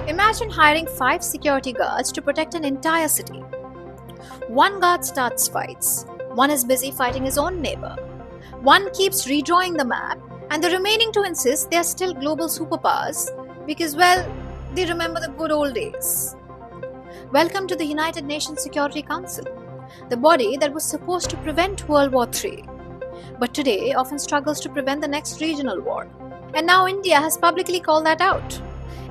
Imagine hiring 5 security guards to protect an entire city. One guard starts fights, one is busy fighting his own neighbor, one keeps redrawing the map, and the remaining 2 insist they are still global superpowers because, well, they remember the good old days. Welcome to the United Nations Security Council, the body that was supposed to prevent World War III, but today often struggles to prevent the next regional war. And now India has publicly called that out.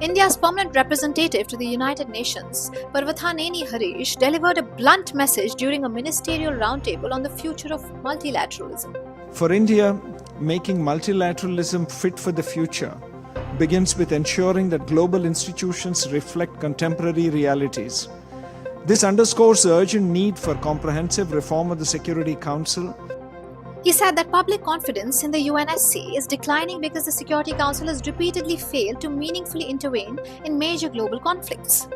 India's permanent representative to the United Nations, Parvathaneni Harish, delivered a blunt message during a ministerial roundtable on the future of multilateralism. For India, making multilateralism fit for the future begins with ensuring that global institutions reflect contemporary realities. This underscores the urgent need for comprehensive reform of the Security Council. He said that public confidence in the UNSC is declining because the Security Council has repeatedly failed to meaningfully intervene in major global conflicts.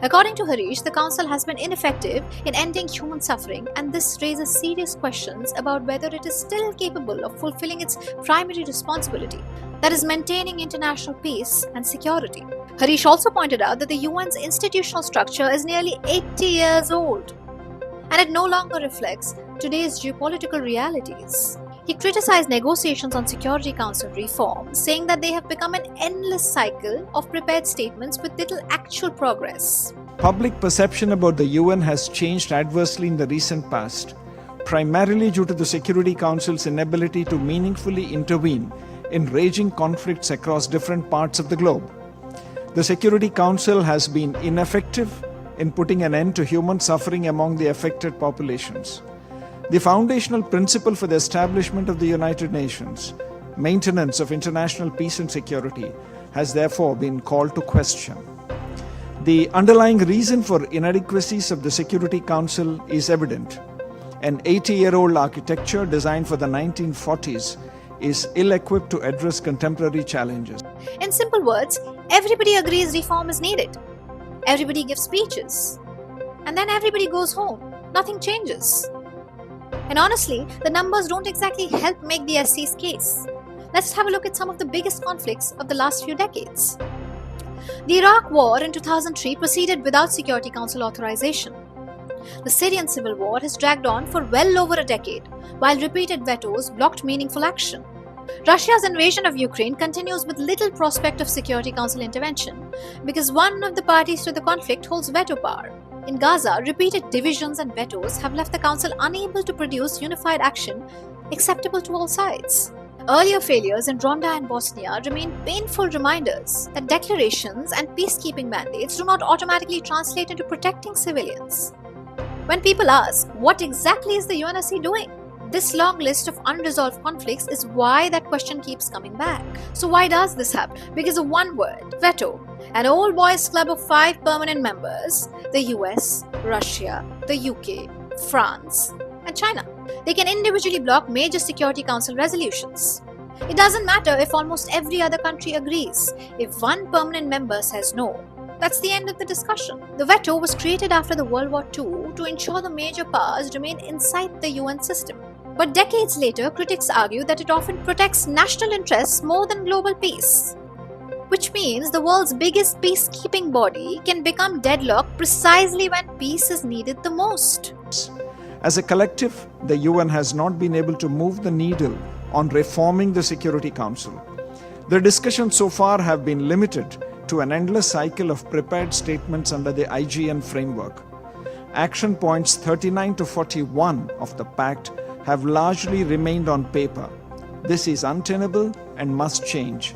According to Harish, the Council has been ineffective in ending human suffering, and this raises serious questions about whether it is still capable of fulfilling its primary responsibility, that is, maintaining international peace and security. Harish also pointed out that the UN's institutional structure is nearly 80 years old, and it no longer reflects today's geopolitical realities. He criticized negotiations on Security Council reform, saying that they have become an endless cycle of prepared statements with little actual progress. Public perception about the UN has changed adversely in the recent past, primarily due to the Security Council's inability to meaningfully intervene in raging conflicts across different parts of the globe. The Security Council has been ineffective in putting an end to human suffering among the affected populations. The foundational principle for the establishment of the United Nations, maintenance of international peace and security, has therefore been called to question. The underlying reason for inadequacies of the Security Council is evident. An 80-year-old architecture designed for the 1940s is ill-equipped to address contemporary challenges. In simple words, everybody agrees reform is needed. Everybody gives speeches. And then everybody goes home. Nothing changes. And honestly, the numbers don't exactly help make the SC's case. Let's have a look at some of the biggest conflicts of the last few decades. The Iraq War in 2003 proceeded without Security Council authorization. The Syrian civil war has dragged on for well over a decade, while repeated vetoes blocked meaningful action. Russia's invasion of Ukraine continues with little prospect of Security Council intervention because one of the parties to the conflict holds veto power. In Gaza, repeated divisions and vetoes have left the Council unable to produce unified action acceptable to all sides. Earlier failures in Rwanda and Bosnia remain painful reminders that declarations and peacekeeping mandates do not automatically translate into protecting civilians. When people ask, what exactly is the UNSC doing? This long list of unresolved conflicts is why that question keeps coming back. So why does this happen? Because of one word, veto. An old boys club of 5 permanent members, the US, Russia, the UK, France, and China. They can individually block major Security Council resolutions. It doesn't matter if almost every other country agrees. If one permanent member says no, that's the end of the discussion. The veto was created after the World War II to ensure the major powers remain inside the UN system. But decades later, critics argue that it often protects national interests more than global peace. Which means the world's biggest peacekeeping body can become deadlocked precisely when peace is needed the most. As a collective, the UN has not been able to move the needle on reforming the Security Council. The discussions so far have been limited to an endless cycle of prepared statements under the IGN framework. Action points 39 to 41 of the pact have largely remained on paper. This is untenable and must change.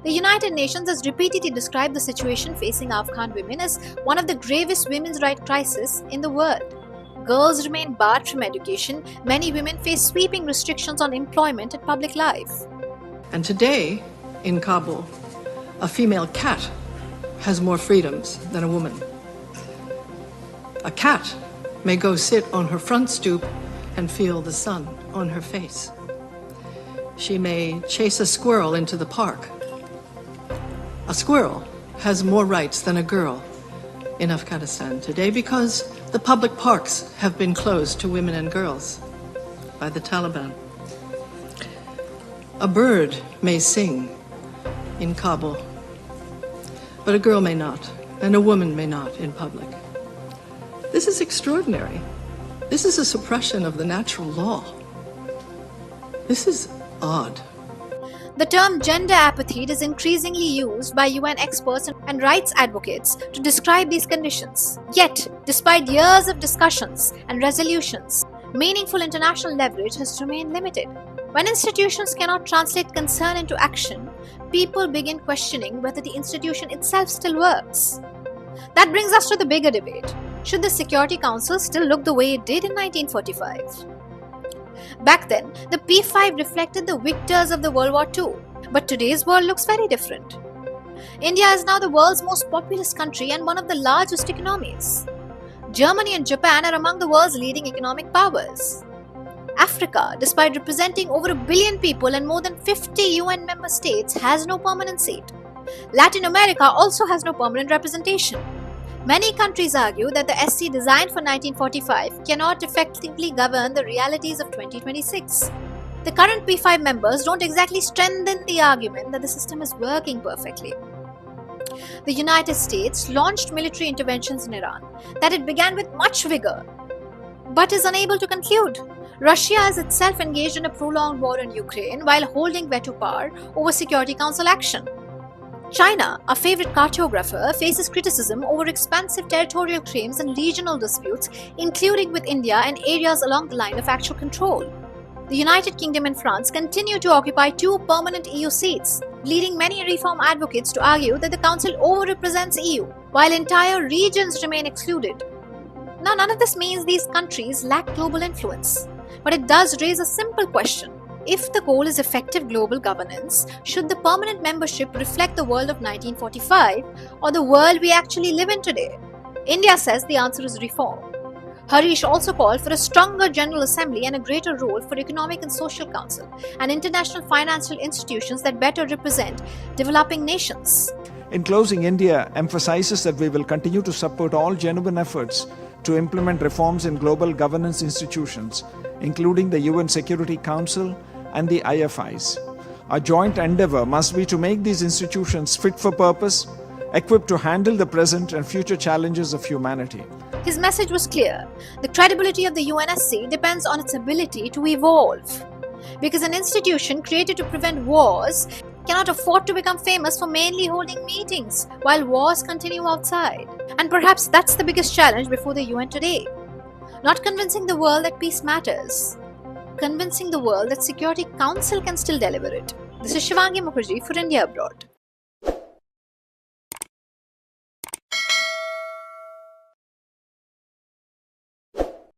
The United Nations has repeatedly described the situation facing Afghan women as one of the gravest women's rights crises in the world. Girls remain barred from education. Many women face sweeping restrictions on employment and public life. And today, in Kabul, a female cat has more freedoms than a woman. A cat may go sit on her front stoop and feel the sun on her face. She may chase a squirrel into the park. A squirrel has more rights than a girl in Afghanistan today because the public parks have been closed to women and girls by the Taliban. A bird may sing in Kabul. but a girl may not, and a woman may not in public. This is extraordinary. This is a suppression of the natural law. This is odd. The term gender apathy is increasingly used by UN experts and rights advocates to describe these conditions. Yet, despite years of discussions and resolutions, meaningful international leverage has remained limited. When institutions cannot translate concern into action, people begin questioning whether the institution itself still works. That brings us to the bigger debate. Should the Security Council still look the way it did in 1945? Back then, the P5 reflected the victors of the World War II, but today's world looks very different. India is now the world's most populous country and one of the largest economies. Germany and Japan are among the world's leading economic powers. Africa, despite representing over 1 billion people and more than 50 UN member states, has no permanent seat. Latin America also has no permanent representation. Many countries argue that the SC designed for 1945 cannot effectively govern the realities of 2026. The current P5 members don't exactly strengthen the argument that the system is working perfectly. The United States launched military interventions in Iran that it began with much vigor, but is unable to conclude. Russia is itself engaged in a prolonged war in Ukraine while holding veto power over Security Council action. China, our favorite cartographer, faces criticism over expansive territorial claims and regional disputes, including with India and areas along the line of actual control. The United Kingdom and France continue to occupy 2 permanent EU seats, leading many reform advocates to argue that the Council overrepresents EU, while entire regions remain excluded. Now, none of this means these countries lack global influence, but it does raise a simple question. If the goal is effective global governance, should the permanent membership reflect the world of 1945 or the world we actually live in today? India says the answer is reform. Harish also called for a stronger General Assembly and a greater role for Economic and Social Council and international financial institutions that better represent developing nations. In closing, India emphasizes that we will continue to support all genuine efforts to implement reforms in global governance institutions, including the UN Security Council and the IFIs. Our joint endeavor must be to make these institutions fit for purpose, equipped to handle the present and future challenges of humanity. His message was clear. The credibility of the UNSC depends on its ability to evolve. Because an institution created to prevent wars cannot afford to become famous for mainly holding meetings while wars continue outside. And perhaps that's the biggest challenge before the UN today. Not convincing the world that peace matters, convincing the world that Security Council can still deliver it. This is Shivangi Mukherjee for India Abroad.